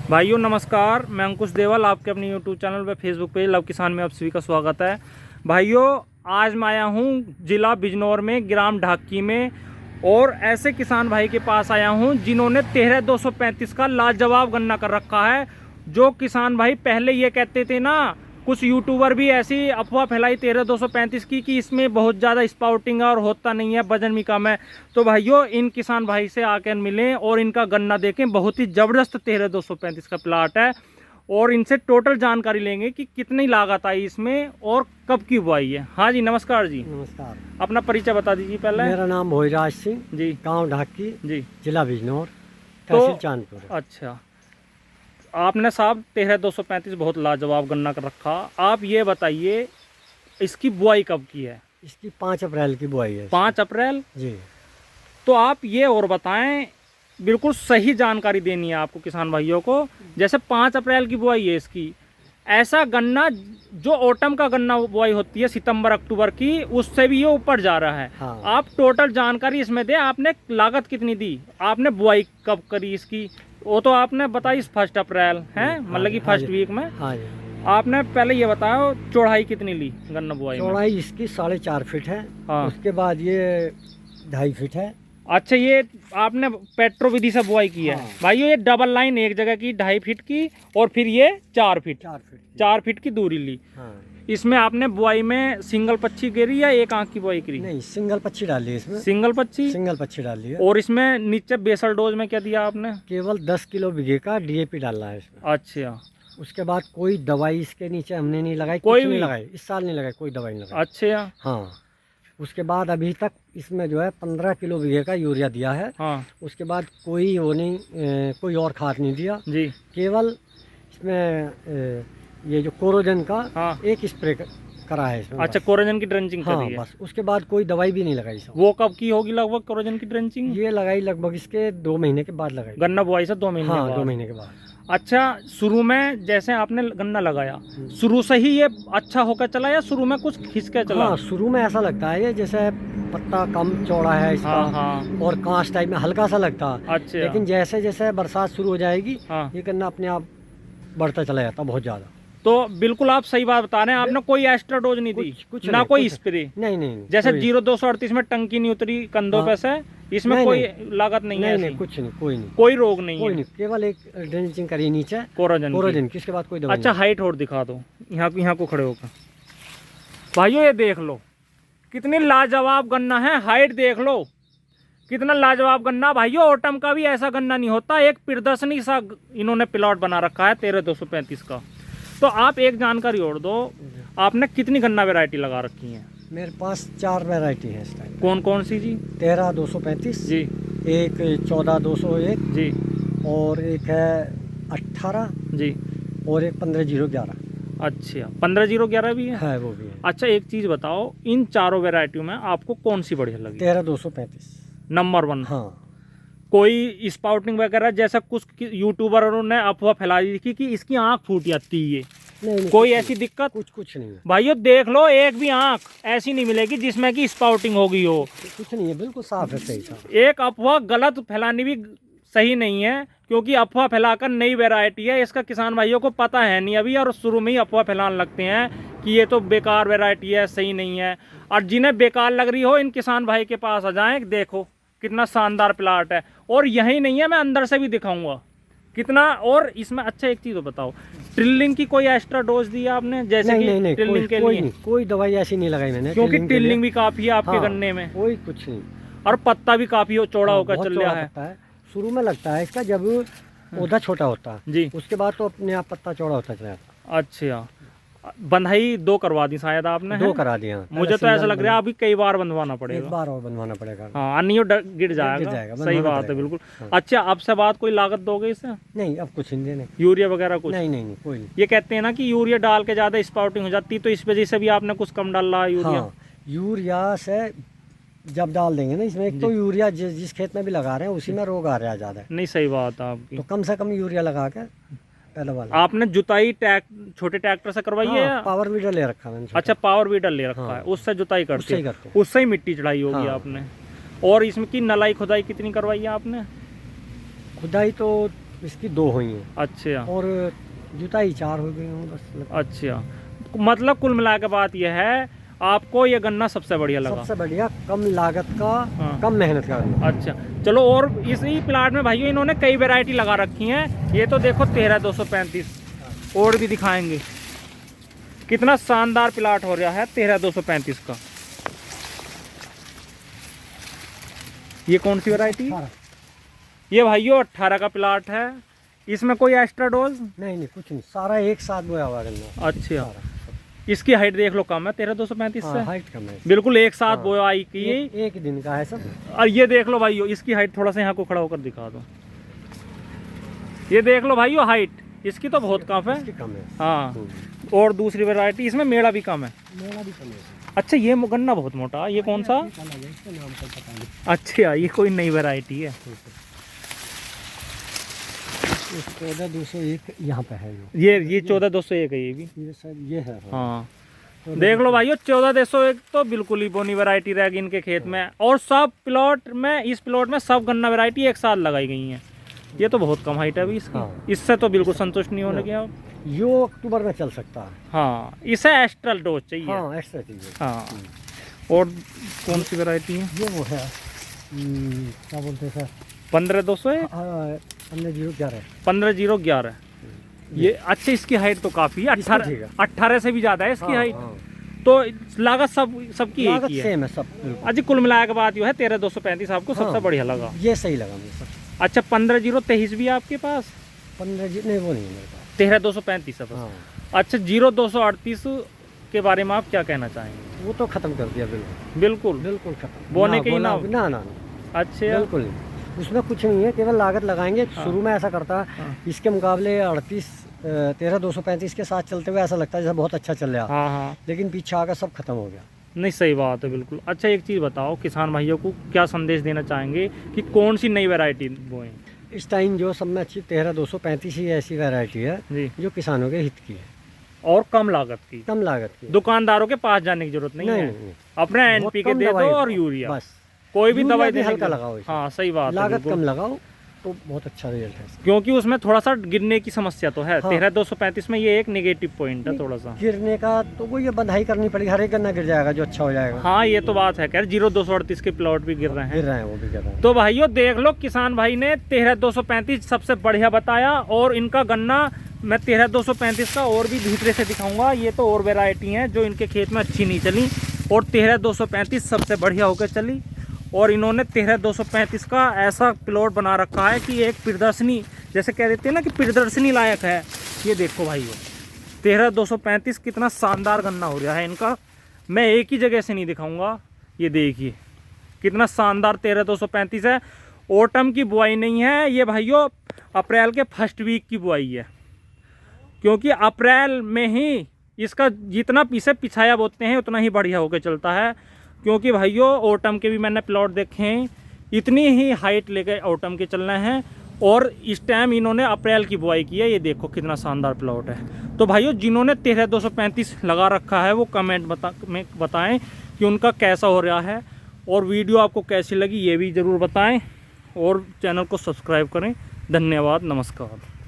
भाइयों नमस्कार, मैं अंकुश देवल, आपके अपने यूट्यूब चैनल व फेसबुक पेज लव किसान में आप सभी का स्वागत है। भाइयों आज मैं आया हूँ ज़िला बिजनौर में, ग्राम ढाकी में, और ऐसे किसान भाई के पास आया हूँ जिन्होंने 13235 का लाजवाब गन्ना कर रखा है। जो किसान भाई पहले ये कहते थे ना, कुछ यूट्यूबर भी ऐसी अफवाह फैलाई 13235 की कि इसमें बहुत ज़्यादा स्पाउटिंग है और होता नहीं है, वजन भी कम है। तो भाइयों इन किसान भाई से आकर मिलें और इनका गन्ना देखें। बहुत ही ज़बरदस्त 13235 का प्लाट है और इनसे टोटल जानकारी लेंगे कि कितनी लागत आई इसमें और कब की बुआई है। हाँ जी नमस्कार जी। नमस्कार। अपना परिचय बता दीजिए पहले। मेरा नाम भोजराज सिंह जी, गांव ढाकी जी, जिला बिजनौर तहसील चांदपुर। अच्छा, आपने साहब 13235 बहुत लाजवाब गन्ना कर रखा। आप ये बताइए इसकी बुआई कब की है? इसकी 5 अप्रैल की बुआई है। 5 अप्रैल जी। तो आप ये और बताएं, बिल्कुल सही जानकारी देनी है आपको किसान भाइयों को। जैसे 5 अप्रैल की बुआई है इसकी, ऐसा गन्ना जो ऑटम का गन्ना बुआई होती है सितंबर अक्टूबर की, उससे भी ये ऊपर जा रहा है। हाँ। आप टोटल जानकारी इसमें दें। आपने लागत कितनी दी, आपने बुआई कब करी इसकी, वो तो आपने बताई 1 अप्रैल है, मतलब कि फर्स्ट वीक में। हाँ जी। आपने पहले ये बताओ चौड़ाई कितनी ली गन्ना बुआई में? चौड़ाई इसकी 4.5 फीट है। हाँ। उसके बाद ये 2.5 फीट है। अच्छा, ये आपने पेट्रो विधि से बुआई की है। हाँ। भाइयों ये डबल लाइन एक जगह की 2.5 फीट की और फिर ये 4 फीट 4 फीट की दूरी ली। हाँ। इसमें आपने बुआई में सिंगल पच्छी गिरी या एक आंख की बुआई करी? नहीं, सिंगल पच्छी डाली है इसमें। सिंगल पच्छी। सिंगल पच्छी डाली है। और इसमें नीचे बेसल डोज में क्या दिया आपने? केवल 10 किलो बीघे का डीएपी डालना है इसमें। अच्छा। उसके बाद कोई दवाई इसके नीचे हमने नहीं लगाई, कोई कुछ नहीं भी? लगाई, इस साल नहीं लगाई, कोई दवाई नहीं लगाई। अच्छा। हाँ। उसके बाद अभी तक इसमें जो है 15 किलो बीघे का यूरिया दिया है। हाँ उसके बाद कोई वो नहीं, कोई और खाद नहीं दिया। जी। केवल इसमें ये जो कोरोजन का हाँ। एक स्प्रे करा है इसमें। अच्छा, बस। कोरोजन की ड्रेंचिंग हाँ करी है। बस, उसके बाद कोई दवाई भी नहीं लगाई इसमें। वो कब की होगी लगभग कोरोजन की ड्रेंचिंग? ये लगाई लगभग इसके 2 महीने के बाद लगाई। गन्ना बुआई से 2 महीने हाँ, बाद? 2 महीने के बाद। अच्छा, शुरू में जैसे आपने गन्ना लगाया, शुरू से ही ये अच्छा होकर चला या शुरू में कुछ खिंच के चला? हाँ, शुरू में ऐसा लगता है ये जैसे पत्ता कम चौड़ा है इसका। हाँ हाँ। और कांच टाइप में हल्का सा लगता है। अच्छा। लेकिन जैसे जैसे बरसात शुरू हो जाएगी, हाँ। ये गन्ना अपने आप बढ़ता चला जाता बहुत ज्यादा। तो बिल्कुल आप सही बात बता रहे हैं। आपने कोई एक्स्ट्रा डोज नहीं दी, कुछ ना नहीं, कोई कुछ स्प्रे? नहीं नहीं। जैसे कोई- 0238 में टंकी नहीं उतरी कंधों हाँ। पे से, इसमें नहीं, कोई नहीं। लागत नहीं है? नहीं ऐसी? कुछ नहीं, कोई नहीं, कोई रोग नहीं कोई है? नहीं। केवल एक ड्रेंचिंग करी नीचे कोरोजन की। कोरोजन की, इसके बाद कोई दवाई अच्छा, हाइट और दिखा दो, यहाँ को खड़े होकर। भाइयों ये देख लो कितनी लाजवाब गन्ना है, हाइट देख लो कितना लाजवाब गन्ना। भाइयों ऑटम का भी ऐसा गन्ना नहीं होता। एक प्रदर्शनी सा इन्होंने प्लॉट बना रखा है 13235 का। तो आप एक जानकारी और दो, आपने कितनी गन्ना वैरायटी लगा रखी है? मेरे पास 4 वैरायटी है इस टाइम। कौन कौन सी जी? 13235 जी, एक 14201 जी, और एक है 18 जी। और एक 15011 अच्छा, 15011 भी है? वो भी है। अच्छा, एक चीज़ बताओ, इन चारों वैरायटियों में आपको कौन सी बढ़िया लगी? 13235 नंबर 1? हाँ। कोई स्पाउटिंग वगैरह जैसा कुछ यूट्यूबरों ने अफवाह फैलाई थी कि इसकी आंख फूट जाती है, नहीं, कोई कुछ ऐसी नहीं, दिक्कत? कुछ नहीं है। भाइयों देख लो, एक भी आंख ऐसी नहीं मिलेगी जिसमें कि स्पाउटिंग होगी हो। कुछ नहीं है, बिल्कुल साफ है, सही साफ। एक अफवाह गलत फैलानी भी सही नहीं है, क्योंकि अफवाह फैलाकर नई वैरायटी है, इसका किसान भाइयों को पता है नहीं अभी, और शुरू में ही अफवाह फैलाने लगते हैं कि ये तो बेकार वैरायटी है, सही नहीं है। और जिन्हें बेकार लग रही हो, इन किसान भाई के पास आ जाएं। देखो कितना शानदार प्लाट है, और यही नहीं है, मैं अंदर से भी दिखाऊंगा कितना। और इसमें अच्छा एक चीज तो बताओ, टिल्लिंग की कोई एक्स्ट्रा डोज दी आपने? जैसे नहीं, कि नहीं, नहीं, टिल्लिंग के कोई लिए? नहीं, कोई दवाई ऐसी नहीं लगाई मैंने, क्योंकि टिल्लिंग के लिए। टिल्लिंग भी काफी है आपके हाँ, गन्ने में, कोई कुछ नहीं। और पत्ता भी काफी चौड़ा हाँ, होकर बहुत चल चौड़ा रहा है। पत्ता है। शुरू में लगता है इसका जब पौधा छोटा होता है जी। उसके बाद तो अपने आप पत्ता चौड़ा होता चला जाता। अच्छा, बंधाई 2 करवा दी शायद आपने? 2 है? करा दिया। मुझे तो ऐसा लग रहा है अभी कई बार बंधवाना एक पड़ेगा। बार और बनवाना पड़ेगा। हाँ, अन्य गिर जाएगा। जाएगा, सही बनवाना बात है, पड़ेगा। बिल्कुल। हाँ। अच्छा, अब से बात कोई लागत दोगे इससे? नहीं, अब कुछ नहीं देने। यूरिया वगैरह कुछ? नहीं नहीं नहीं, कोई नहीं। ये कहते हैं ना कि यूरिया डाल के ज्यादा स्पाउटिंग हो जाती है, तो इस वजह से भी आपने कुछ कम डाला यूरिया? हाँ, यूरिया से जब डाल देंगे ना इसमें, एक तो यूरिया जिस खेत में भी लगा रहे हैं उसी में रोग आ रहा है ज़्यादा, नहीं, सही बात है आपकी। तो कम से कम यूरिया लगा के पहले वाला। आपने जुताई छोटे ट्रैक्टर से करवाई है? हाँ, पावर वीडर ले रखा मैंने। अच्छा, पावर वीडर ले रखा हाँ। है, उससे जुताई उससे करते ही हैं? करते हैं। उससे ही मिट्टी चढ़ाई होगी आपने। और इसमें की नलाई खुदाई कितनी करवाई है आपने? खुदाई तो इसकी 2 हुई हैं अच्छा और जुताई 4 हो गई हैं बस। अच्छा, मतलब कुल मिला के बात यह है आपको ये गन्ना सबसे बढ़िया लगा। सबसे बढ़िया, कम लागत का, हाँ। कम मेहनत का गन्ना। अच्छा चलो, और इसी प्लाट में भाइयों इन्होंने कई वैरायटी लगा रखी हैं। ये तो देखो 13235 और भी दिखाएंगे। कितना शानदार प्लाट हो रहा है 13235 का। ये कौन सी वैरायटी? ये भाइयों 18 का प्लाट है। इसमें कोई एक्स्ट्रा डोज नहीं, कुछ नहीं, सारा एक साथ बोया हुआ गन्ना। अच्छा, सारा। इसकी हाइट देख लो कम है 13235 से। हाइट कम है, बिल्कुल एक साथ हाँ। बोआई की। एक दिन का है सब। और ये देख लो भाइयों, इसकी हाइट थोड़ा सा यहाँ को खड़ा होकर दिखा दो। ये देख लो भाइयों, हाइट इसकी तो बहुत कम है। इसकी कम है। हाँ, और दूसरी वैरायटी इसमें मेड़ा भी कम है। मेरा भी कम है। अच्छा, ये गन्ना बहुत मोटा, ये कौन सा? इसका नाम तो पता नहीं। अच्छा, ये कोई नई वैरायटी है। 14201 यहाँ पे है ये 14201 है ये भी। ये सर ये है। हाँ, देख लो भाइयों 14201 तो बिल्कुल ही बोनी वैरायटी रहेगी इनके खेत में। और सब प्लॉट में, इस प्लॉट में सब गन्ना वैरायटी एक साथ लगाई गई हैं। ये तो बहुत कम हाइट है अभी इसकी। हाँ। इससे तो बिल्कुल संतुष्ट नहीं होने के आप। यो अक्टूबर में चल सकता है। हाँ, इसे एक्स्ट्रा डोज चाहिए। हाँ, एक्स्ट्रा चाहिए। हाँ, और कौन सी वैरायटी है? ये वो है क्या बोलते हैं सर? 15201 15,011। 15011। ये अच्छा, इसकी हाइट तो काफी है, इसकी ठीक है। 18 से भी ज्यादा है इसकी हाँ, हाइट। हाँ। तो लागत सबकी एक लागत ही है। सेम है सब बिल्कुल। अच्छा, कुल मिलाया के बाद जो है 13235 आपको सबसे हाँ। बढ़िया लगा। ये सही लगा मुझे सर। अच्छा, 15023 भी है आपके पास? 15 नहीं, वो नहीं है मेरे पास। 13235 है बस। हाँ, अच्छा, 0238 के बारे में आप क्या कहना चाहेंगे? वो तो खत्म कर दिया बिल्कुल। बिल्कुल बिल्कुल खत्म। बोने के ही ना? ना। अच्छा, बिल्कुल नहीं, उसमें कुछ नहीं है, केवल लागत लगाएंगे। हाँ। शुरू में ऐसा करता है, हाँ। इसके मुकाबले 13235 के साथ चलते हुए ऐसा लगता है जैसे बहुत अच्छा चल रहा, हाँ हाँ, लेकिन पीछे आकर सब खत्म हो गया। नहीं सही बात है बिल्कुल। अच्छा, एक चीज़ बताओ, किसान भाइयों को क्या संदेश देना चाहेंगे कि कौन सी नई वैरायटी बोएं? इस टाइम जो सब में अच्छी 13235 ही ऐसी वैरायटी है जी, जो किसानों के हित की है, और कम लागत की। कम लागत की। दुकानदारों के पास जाने की जरूरत नहीं है। नहीं। अपने बहुत एनपीके कम दे दो दवाई और दो, यूरिया, बस कोई भी यूरिया दवाई भी देने हल्का की- लगाओ इसमें। हाँ सही बात है लागत बिल्कुल। कम लगाओ तो बहुत अच्छा रिजल्ट है इसका। क्योंकि उसमें थोड़ा सा गिरने की समस्या तो है। हाँ। 13235 में ये एक नेगेटिव पॉइंट है थोड़ा सा। गिरने का तो वो ये बंधाई करनी पड़ेगी, हर एक गन्ना गिर जाएगा जो अच्छा हो जाएगा। हाँ, ये तो बात है। खैर 0238 के प्लॉट भी गिर रहे हैं। गिर रहे हैं, वो भी गिर रहे हैं। तो भाइयों देख लो, किसान भाई ने 13235 सबसे बढ़िया बताया। और इनका गन्ना मैं 13235 का और भी भीतरे से दिखाऊंगा। ये तो और वैरायटी हैं जो इनके खेत में अच्छी नहीं चली, और 13235 सबसे बढ़िया होकर चली। और इन्होंने 13235 का ऐसा प्लॉट बना रखा है कि एक प्रदर्शनी, जैसे कह देते हैं ना कि प्रदर्शनी लायक है। ये देखो भाइयों, 13235 कितना शानदार गन्ना हो रहा है इनका। मैं एक ही जगह से नहीं दिखाऊंगा। ये देखिए कितना शानदार 13235 है। ऑटम की बुआई नहीं है ये भाइयों, अप्रैल के फर्स्ट वीक की बुआई है। क्योंकि अप्रैल में ही इसका जितना पीछे पिछाया बोते हैं उतना ही बढ़िया होकर चलता है। क्योंकि भाइयों ऑटम के भी मैंने प्लॉट देखे हैं, इतनी ही हाइट लेकर ऑटम के चलना है। और इस टाइम इन्होंने अप्रैल की बुआई की है। ये देखो कितना शानदार प्लॉट है। तो भाइयों जिन्होंने 13235 लगा रखा है वो कमेंट में बताएं कि उनका कैसा हो रहा है, और वीडियो आपको कैसी लगी ये भी ज़रूर बताएं, और चैनल को सब्सक्राइब करें। धन्यवाद, नमस्कार।